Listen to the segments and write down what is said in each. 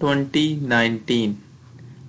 2019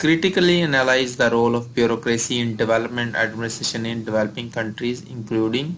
Critically analyze the role of bureaucracy in development administration in developing countries including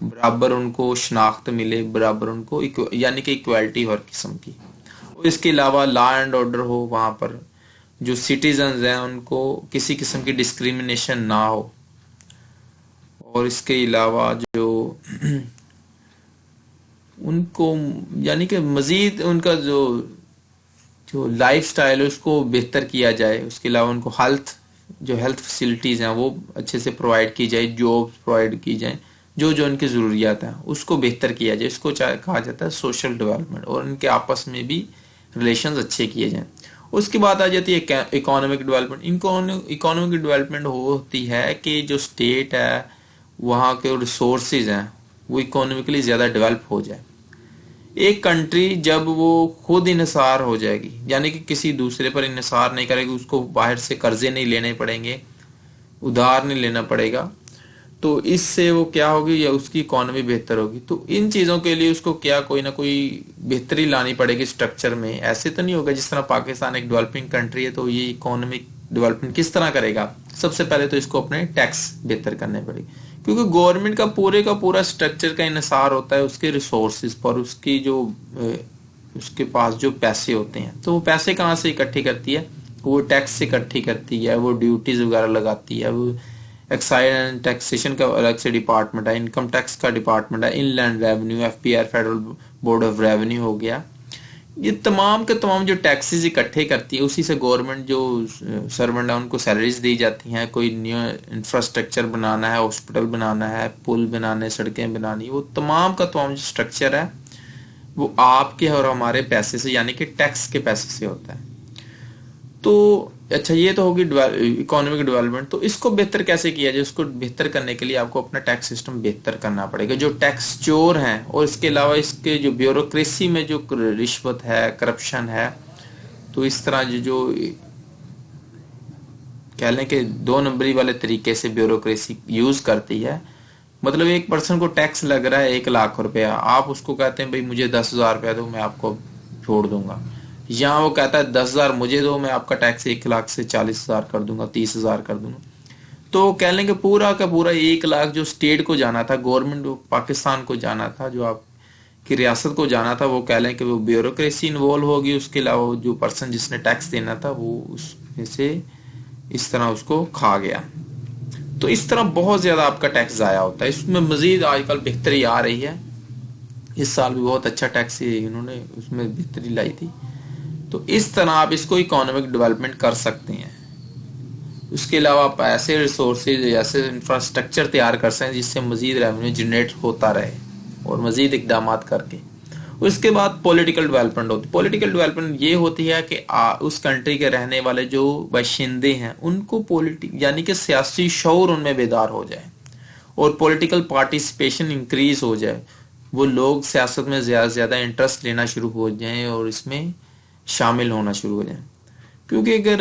برابر ان کو شناخت ملے، برابر ان کو یعنی کہ ایکویلٹی ہر قسم کی. اور اس کے علاوہ لا اینڈ آرڈر ہو، وہاں پر جو سٹیزنز ہیں ان کو کسی قسم کی ڈسکریمنیشن نہ ہو. اور اس کے علاوہ جو ان کو یعنی کہ مزید ان کا جو لائف سٹائل ہے اس کو بہتر کیا جائے. اس کے علاوہ ان کو جو ہیلتھ فیسلٹیز ہیں وہ اچھے سے پرووائڈ کی جائے، جاب پرووائڈ کی جائیں، جو ان کی ضروریات ہیں اس کو بہتر کیا جائے. اس کو کہا جاتا ہے سوشل ڈیولپمنٹ، اور ان کے آپس میں بھی ریلیشنز اچھے کیے جائیں. اس کی بات آ جاتی ہے اکانومک ڈیولپمنٹ. اکانومک ڈیولپمنٹ ہوتی ہے کہ جو اسٹیٹ ہے وہاں کے ریسورسز ہیں وہ اکانومکلی زیادہ ڈیولپ ہو جائے. ایک کنٹری جب وہ خود انحصار ہو جائے گی، یعنی کہ کسی دوسرے پر انحصار نہیں کرے گی، اس کو باہر سے قرضے نہیں لینے پڑیں گے، ادھار نہیں لینا پڑے گا، تو اس سے وہ کیا ہوگی، یا اس کی اکانومی بہتر ہوگی. تو ان چیزوں کے لیے اس کو کوئی نہ کوئی بہتری لانی پڑے گی اسٹرکچر میں. ایسے تو نہیں ہوگا جس طرح پاکستان ایک ڈیولپنگ کنٹری ہے تو یہ اکانومک ڈیولپمنٹ کس طرح کرے گا. سب سے پہلے تو اس کو اپنے ٹیکس بہتر کرنے پڑے گی، کیونکہ گورنمنٹ کا پورا اسٹرکچر کا انحصار ہوتا ہے اس کے ریسورسز پر، اس کی جو اس کے پاس جو پیسے ہوتے ہیں. تو وہ پیسے کہاں سے اکٹھی کرتی ہے؟ وہ ٹیکس سے اکٹھی کرتی ہے، وہ ڈیوٹیز وغیرہ لگاتی ہے. وہ ایکسائز اینڈ ٹیکسیشن کا الگ سے ڈپارٹمنٹ ہے، انکم ٹیکس کا ڈپارٹمنٹ ہے، inland revenue, F B R federal board of revenue ہو گیا. یہ تمام کے تمام جو ٹیکسز اکٹھے کرتی ہے اسی سے گورنمنٹ جو سرونٹ ہیں ان کو سیلریز دی جاتی ہیں. کوئی نیو انفراسٹرکچر بنانا ہے، ہاسپٹل بنانا ہے، پل بنانے، سڑکیں بنانی، وہ تمام کا تمام جو اسٹرکچر ہے وہ آپ کے اور ہمارے پیسے سے یعنی کہ ٹیکس کے پیسے سے ہوتا ہے. تو اچھا یہ تو ہوگی اکانومک ڈیولپمنٹ. تو اس کو بہتر کیسے کیا جائے؟ اس کو بہتر کرنے کے لیے آپ کو اپنا ٹیکس سسٹم بہتر کرنا پڑے گا. جو ٹیکس چور ہیں اور اس کے علاوہ اس کے جو بیوروکریسی میں جو رشوت ہے، کرپشن ہے، تو اس طرح جو کہہ لیں کہ 2 نمبری والے طریقے سے بیوروکریسی یوز کرتی ہے. مطلب ایک پرسن کو ٹیکس لگ رہا ہے 1,00,000 روپیہ، آپ اس کو کہتے ہیں بھائی مجھے 10,000 روپیہ دو، میں آپ کو چھوڑ دوں گا. یہاں وہ کہتا ہے 10,000 مجھے دو، میں آپ کا ٹیکس 1,00,000 سے 40,000 کر دوں گا، 30,000 کر دوں گا. تو کہہ لیں کہ پورا کا پورا 1,00,000 جو اسٹیٹ کو جانا تھا، گورنمنٹ پاکستان کو جانا تھا، جو آپ کی ریاست کو جانا تھا، وہ کہہ لیں کہ وہ بیوروکریسی انوالو ہوگی. اس کے علاوہ جو پرسن جس نے ٹیکس دینا تھا وہ اس میں سے اس طرح اس کو کھا گیا. تو اس طرح بہت زیادہ آپ کا ٹیکس ضائع ہوتا ہے. اس میں مزید آج کل بہتری آ رہی ہے. اس سال بھی بہت اچھا ٹیکس انہوں نے اس میں بہتری لائی تھی. تو اس طرح آپ اس کو اکانومک ڈیولپمنٹ کر سکتے ہیں. اس کے علاوہ آپ ایسے ریسورسز، ایسے انفراسٹرکچر تیار کر سکتے ہیں جس سے مزید ریونیو جنریٹ ہوتا رہے، اور مزید اقدامات کر کے. اس کے بعد پولیٹیکل ڈیولپمنٹ ہوتی ہے. پولیٹیکل ڈیولپمنٹ یہ ہوتی ہے کہ اس کنٹری کے رہنے والے جو باشندے ہیں ان کو یعنی کہ سیاسی شعور ان میں بیدار ہو جائے اور پولیٹیکل پارٹیسپیشن انکریز ہو جائے. وہ لوگ سیاست میں زیادہ سے زیادہ انٹرسٹ لینا شروع ہو جائیں اور اس میں شامل ہونا شروع ہو جائیں. کیونکہ اگر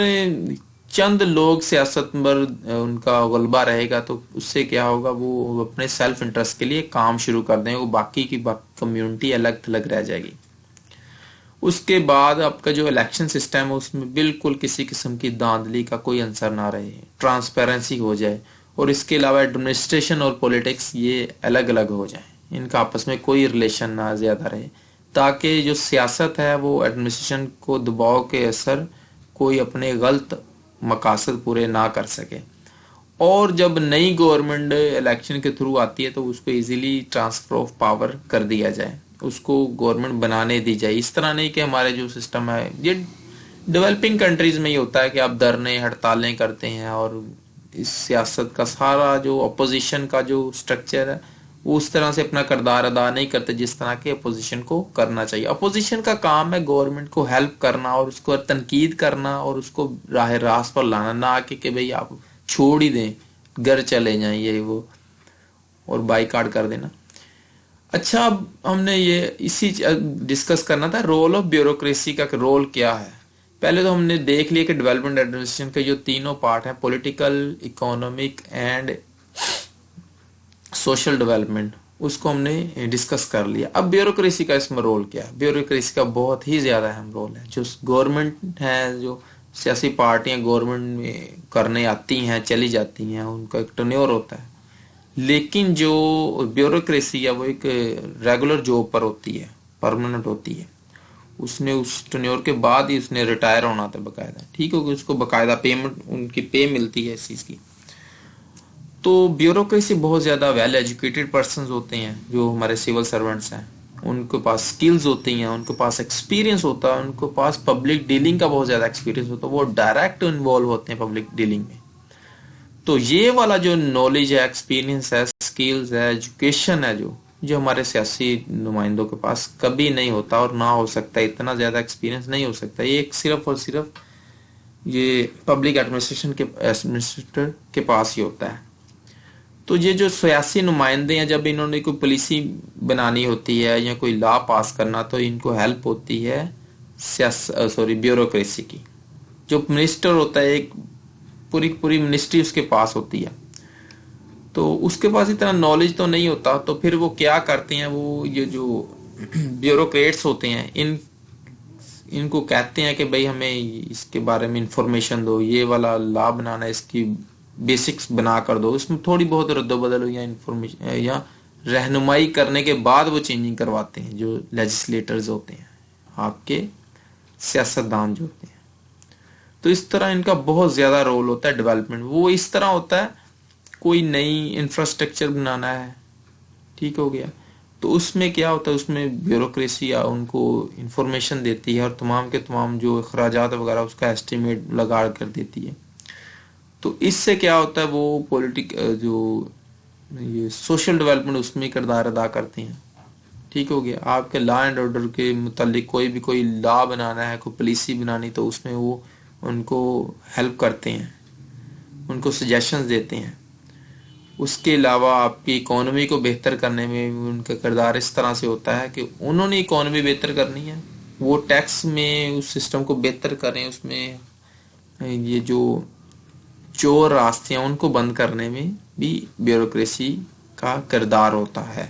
چند لوگ سیاست پر ان کا غلبہ رہے گا تو اس سے کیا ہوگا، وہ اپنے سیلف انٹرسٹ کے لیے کام شروع کر دیں، وہ باقی کی کمیونٹی الگ تھلگ رہ جائے گی. اس کے بعد آپ کا جو الیکشن سسٹم ہے اس میں بالکل کسی قسم کی دھاندلی کا کوئی عنصر نہ رہے، ٹرانسپیرنسی ہو جائے. اور اس کے علاوہ ایڈمنسٹریشن اور پولیٹکس یہ الگ الگ ہو جائیں، ان کا آپس میں کوئی ریلیشن نہ زیادہ رہے، تاکہ جو سیاست ہے وہ ایڈمنسٹریشن کو دباؤ کے اثر کوئی اپنے غلط مقاصد پورے نہ کر سکے. اور جب نئی گورنمنٹ الیکشن کے تھرو آتی ہے تو اس کو ایزیلی ٹرانسفر آف پاور کر دیا جائے، اس کو گورنمنٹ بنانے دی جائے. اس طرح نہیں کہ ہمارے جو سسٹم ہے یہ ڈیولپنگ کنٹریز میں ہی ہوتا ہے کہ آپ دھرنے ہڑتالیں کرتے ہیں، اور اس سیاست کا سارا جو اپوزیشن کا جو سٹرکچر ہے وہ اس طرح سے اپنا کردار ادا نہیں کرتے جس طرح کے اپوزیشن کو کرنا چاہیے. اپوزیشن کا کام ہے گورنمنٹ کو ہیلپ کرنا اور اس کو تنقید کرنا اور اس کو راہ راست پر لانا، نہ کہ بھئی آپ چھوڑ ہی دیں، گھر چلے جائیں یہ وہ اور بائیکاٹ کر دینا. اچھا، اب ہم نے یہ اسی ڈسکس کرنا تھا رول آف بیوروکریسی کا رول کیا ہے. پہلے تو ہم نے دیکھ لیا کہ ڈیولپمنٹ ایڈمنسٹریشن کے جو تینوں پارٹ ہیں، political, economic and social development, اس کو ہم نے ڈسکس کر لیا. اب بیوروکریسی کا اس میں رول کیا ہے؟ بیوروکریسی کا بہت ہی زیادہ اہم رول ہے. جو گورنمنٹ ہے، جو سیاسی پارٹیاں گورنمنٹ میں کرنے آتی ہیں، چلی جاتی ہیں، ان کا ایک ٹرنیور ہوتا ہے. لیکن جو بیوروکریسی ہے وہ ایک ریگولر جاب پر ہوتی ہے، پرماننٹ ہوتی ہے، اس نے اس ٹینیور کے بعد ہی اس نے ریٹائر ہونا تھا باقاعدہ، ٹھیک ہوگی، اس کو باقاعدہ پیمنٹ ان کی پے ملتی ہے اس چیز کی. تو بیوروکریسی بہت زیادہ ویل ایجوکیٹڈ پرسنز ہوتے ہیں جو ہمارے سول سرونٹس ہیں، ان کے پاس سکلز ہوتی ہیں، ان کے پاس ایکسپیرینس ہوتا ہے، ان کے پاس پبلک ڈیلنگ کا بہت زیادہ ایکسپیرینس ہوتا ہے، وہ ڈائریکٹ انوالو ہوتے ہیں پبلک ڈیلنگ میں. تو یہ والا جو نالج ہے، ایکسپیرینس ہے، سکلز ہے، ایجوکیشن ہے، جو ہمارے سیاسی نمائندوں کے پاس کبھی نہیں ہوتا اور نہ ہو سکتا، اتنا زیادہ ایکسپیرینس نہیں ہو سکتا. یہ ایک صرف اور صرف یہ پبلک ایڈمنسٹریٹر کے پاس ہی ہوتا ہے. تو یہ جو سیاسی نمائندے ہیں، جب انہوں نے کوئی پالیسی بنانی ہوتی ہے یا کوئی لا پاس کرنا، تو ان کو ہیلپ ہوتی ہے بیوروکریسی کی. جو منسٹر ہوتا ہے، ایک پوری منسٹری اس کے پاس ہوتی ہے، تو اس کے پاس اتنا نالج تو نہیں ہوتا. تو پھر وہ کیا کرتے ہیں، وہ یہ جو بیوروکریٹس ہوتے ہیں، ان کو کہتے ہیں کہ بھائی ہمیں اس کے بارے میں انفارمیشن دو، یہ والا لا بنانا ہے، اس کی بیسکس بنا کر دو. اس میں تھوڑی بہت رد و بدل ہو یا انفارمیشن یا رہنمائی کرنے کے بعد وہ چینجنگ کرواتے ہیں جو لیجسلیٹرز ہوتے ہیں، آپ کے سیاستدان جو ہوتے ہیں. تو اس طرح ان کا بہت زیادہ رول ہوتا ہے ڈیولپمنٹ. وہ اس طرح ہوتا ہے، کوئی نئی انفراسٹرکچر بنانا ہے، ٹھیک ہو گیا، تو اس میں کیا ہوتا ہے، اس میں بیوروکریسی ان کو انفارمیشن دیتی ہے اور تمام کے تمام جو اخراجات وغیرہ اس کا ایسٹیمیٹ لگا کر دیتی ہے. تو اس سے کیا ہوتا ہے، وہ جو یہ سوشل ڈیولپمنٹ اس میں کردار ادا کرتے ہیں. ٹھیک ہو گیا. آپ کے لا اینڈ آرڈر کے متعلق کوئی لا بنانا ہے، کوئی پالیسی بنانی، تو اس میں وہ ان کو ہیلپ کرتے ہیں، ان کو سجیشنز دیتے ہیں. اس کے علاوہ آپ کی اکانومی کو بہتر کرنے میں ان کا کردار اس طرح سے ہوتا ہے کہ انہوں نے اکانومی بہتر کرنی ہے، وہ ٹیکس میں اس سسٹم کو بہتر کریں، اس میں یہ جو چور راستے ہیں ان کو بند کرنے میں بھی بیوروکریسی کا کردار ہوتا ہے.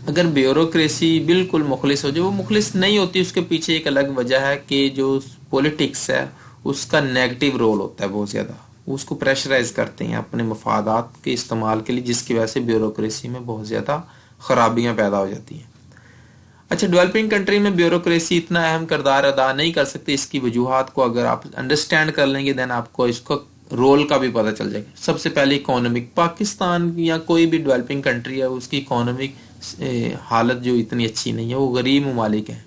اگر بیوروکریسی بالکل مخلص ہو جائے، وہ مخلص نہیں ہوتی، اس کے پیچھے ایک الگ وجہ ہے کہ جو پولیٹکس ہے اس کا نیگیٹو رول ہوتا ہے بہت زیادہ. اس کو پریشرائز کرتے ہیں اپنے مفادات کے استعمال کے لیے، جس کی وجہ سے بیوروکریسی میں بہت زیادہ خرابیاں پیدا ہو جاتی ہیں. اچھا، ڈیولپنگ کنٹری میں بیوروکریسی اتنا اہم کردار ادا نہیں کر سکتی. اس کی وجوہات کو اگر آپ انڈرسٹینڈ کر لیں گے، دین آپ کو اس کو رول کا بھی پتہ چل جائے گا. سب سے پہلے اکانومک، پاکستان یا کوئی بھی ڈیولپنگ کنٹری ہے، اس کی اکانومک حالت جو اتنی اچھی نہیں ہے، وہ غریب ممالک ہیں.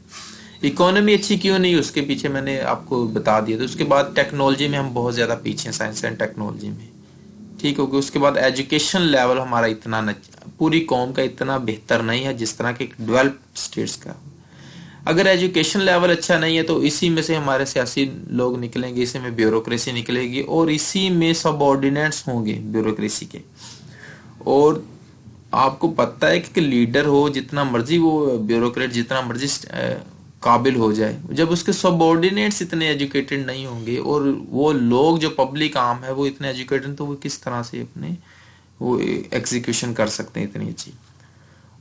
اکانومی اچھی کیوں نہیں، اس کے پیچھے میں نے آپ کو بتا دیا. تو اس کے بعد ٹیکنالوجی میں ہم بہت زیادہ پیچھے ہیں، سائنس اینڈ ٹیکنالوجی میں، ٹھیک ہوگی. اس کے بعد ایجوکیشن لیول ہمارا اتنا پوری قوم کا اتنا بہتر نہیں ہے جس طرح کے ڈیولپڈ اسٹیٹس کا. اگر ایجوکیشن لیول اچھا نہیں ہے تو اسی میں سے ہمارے سیاسی لوگ نکلیں گے، اسی میں بیوروکریسی نکلے گی، اور اسی میں سب آرڈیننٹس ہوں گے بیوروکریسی کے. اور آپ کو پتہ ہے کہ لیڈر ہو جتنا مرضی، وہ بیوروکریٹ جتنا مرضی قابل ہو جائے، جب اس کے سب آرڈینیٹس اتنے ایجوکیٹڈ نہیں ہوں گے اور وہ لوگ جو پبلک عام ہے وہ اتنے ایجوکیٹڈ، تو وہ کس طرح سے اپنے وہ ایگزیکیوشن کر سکتے ہیں اتنی اچھی.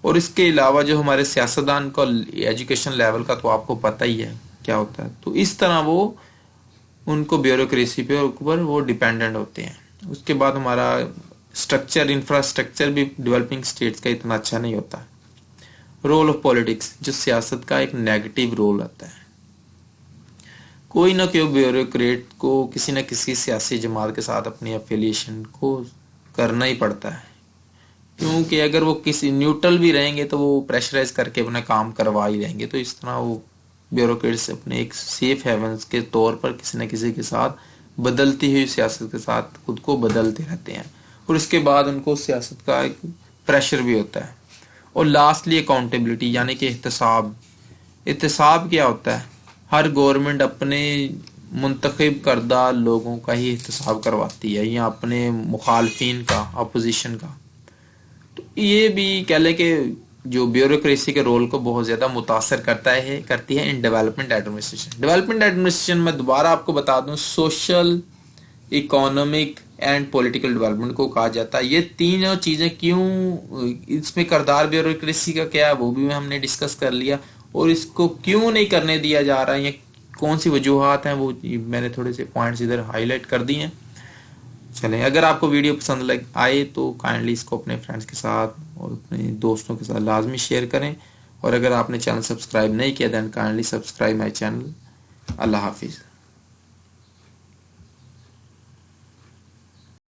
اور اس کے علاوہ جو ہمارے سیاستدان کا ایجوکیشن لیول کا تو آپ کو پتہ ہی ہے کیا ہوتا ہے. تو اس طرح وہ ان کو بیوروکریسی پہ اوپر وہ ڈیپینڈنٹ ہوتے ہیں. اس کے بعد ہمارا اسٹرکچر، انفراسٹرکچر بھی ڈیولپنگ اسٹیٹس کا اتنا اچھا نہیں ہوتا. رول آف پولیٹکس، جو سیاست کا ایک نیگیٹو رول آتا ہے. کوئی نہ کوئی بیوروکریٹ کو کسی نہ کسی سیاسی جماعت کے ساتھ اپنی افیلیشن کو کرنا ہی پڑتا ہے، کیونکہ اگر وہ کسی نیوٹرل بھی رہیں گے تو وہ پریشرائز کر کے اپنا کام کروا ہی رہیں گے. تو اس طرح وہ بیوروکریٹس اپنے ایک سیف ہیونز کے طور پر کسی نہ کسی کے ساتھ بدلتی ہوئی سیاست کے ساتھ خود کو بدلتے رہتے ہیں، اور اس کے بعد ان کو سیاست کا ایک پریشر بھی ہوتا ہے. اور لاسٹلی اکاؤنٹیبلٹی، یعنی کہ احتساب. احتساب کیا ہوتا ہے؟ ہر گورنمنٹ اپنے منتخب کردہ لوگوں کا ہی احتساب کرواتی ہے، یا اپنے مخالفین کا، اپوزیشن کا. تو یہ بھی کہہ لیں کہ جو بیوروکریسی کے رول کو بہت زیادہ متاثر کرتی ہے in development administration. Development administration میں دوبارہ آپ کو بتا دوں، social, economic and political development کو کہا جاتا ہے. یہ تینوں چیزیں کیوں، اس میں کردار بیوروکریسی کا کیا ہے وہ بھی ہم نے ڈسکس کر لیا، اور اس کو کیوں نہیں کرنے دیا جا رہا ہے، کون سی وجوہات ہیں، وہ میں نے تھوڑے سے پوائنٹس ادھر ہائی لائٹ کر دی ہیں. چلیں اگر آپ کو ویڈیو پسند آئے تو کائنڈلی اس کو اپنے فرینڈس کے ساتھ اور اپنے دوستوں کے ساتھ لازمی شیئر کریں، اور اگر آپ نے چینل سبسکرائب نہیں کیا دین کائنڈلی سبسکرائب مائی چینل۔ اللہ حافظ۔